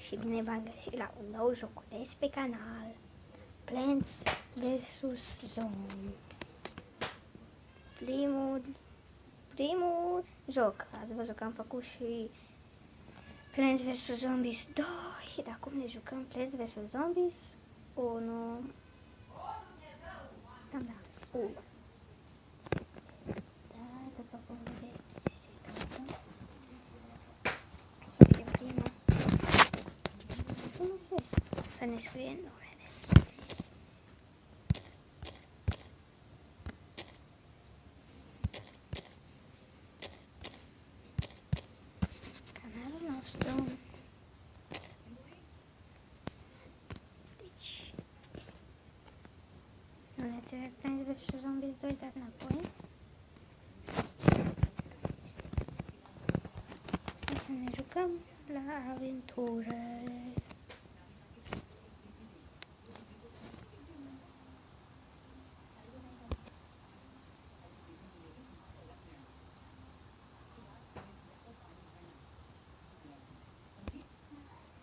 și bine v-am găsit la un nou joculeț pe canal, Plants vs Zombie. Primul joc, ați văzut că am făcut și Plants vs Zombies 2, dar acum ne jucăm Plants vs Zombies 1. Da, 1. După cum vedeți, să ne scrie numele. Canalul nostru. Deci, nu ne ține Plants vs Zombies 2, dar înapoi. Să ne jucăm la aventură.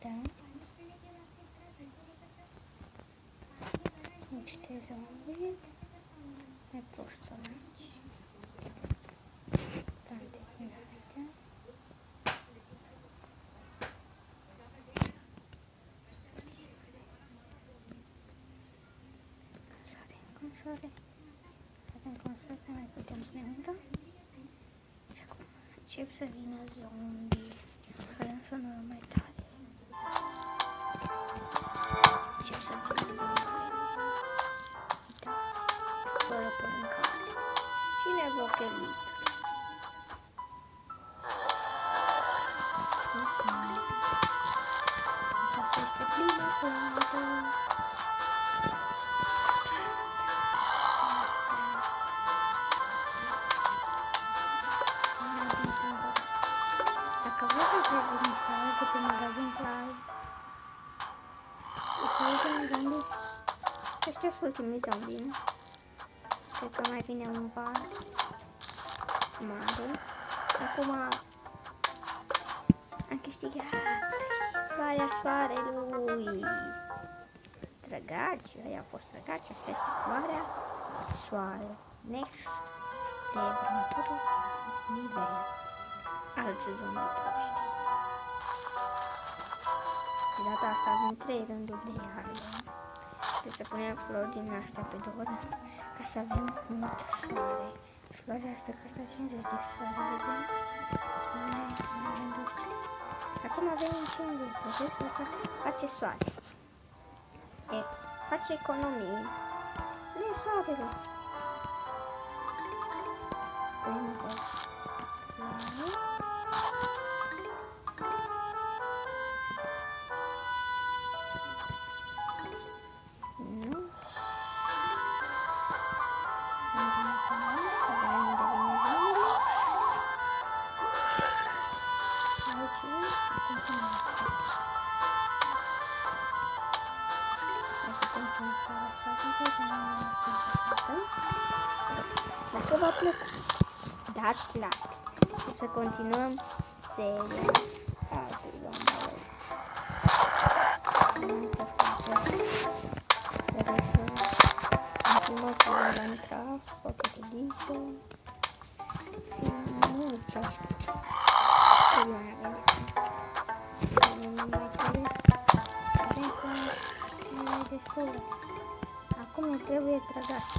Da. Niște zombie. Mai postonaci. Tante din astea. Consoare. Facem consoare, mai putem să ne uităm. Și acum încep să vină zombie. Care sună mai tare. Încep să vină zombie. Uitați, fără pâncare. Cine v-a chelit? Asta este prima plantă. Dacă vreau să trebuie instalate pe magazin Cloud, ultimii zombie, ăștia sunt ultimii zombie, nu? Cred că mai vine un val mare. Acum am câștigat floarea soarelui. Trăgaci, ăia au fost trăgaci, asta este floarea soarelui. Next level, nivel. Alți zombie proști. De data asta avem 3 rânduri de iarnă. Deci să punem flori din astea pe 2 ori, ca să avem mult soare. Floarea asta costă 50 de soare, vedem? Acum avem 50, vedeți? Asta face soare. Face economie. Nu e soarele. Dacă v-a plăcut, dați like și să continuăm seria alte zombie. Continuăm cu Minecraft, Pocket Edition și multe. Acum ne trebuie trăgați.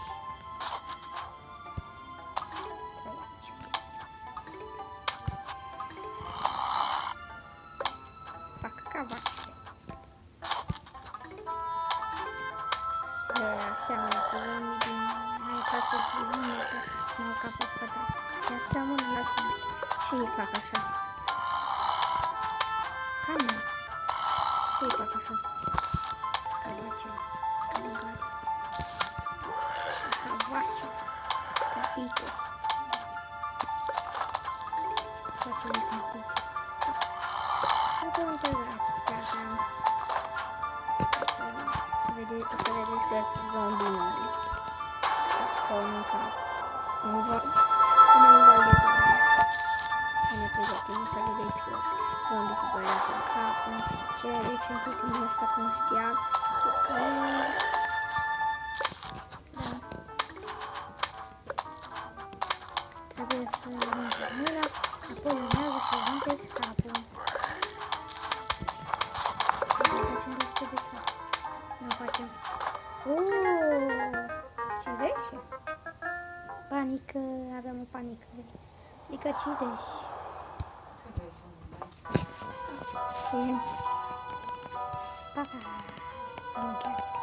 Fac cavaște. Seamănă cu zombie din Minecraft și Minecraft. Nu ca pe pătrat. Se seamănă la fel. Și îi fac așa. Cam nu. Și îi fac așa. Cavace. Cavace. Capite. Face un capite. Uite un tăgraci. Să vedeți că zombie noi. Ca un cap. Un val de zombie. Să ne pregătim să vedeți că un pic băiat în cap, nu știu ce, deci în cutia asta cu un steag, da. Trebuie să luntem mâna, apoi urmează să luntem capul. Nu facem. Ce vezi? Panică, avem o panică. Adică 50. Pa, pa.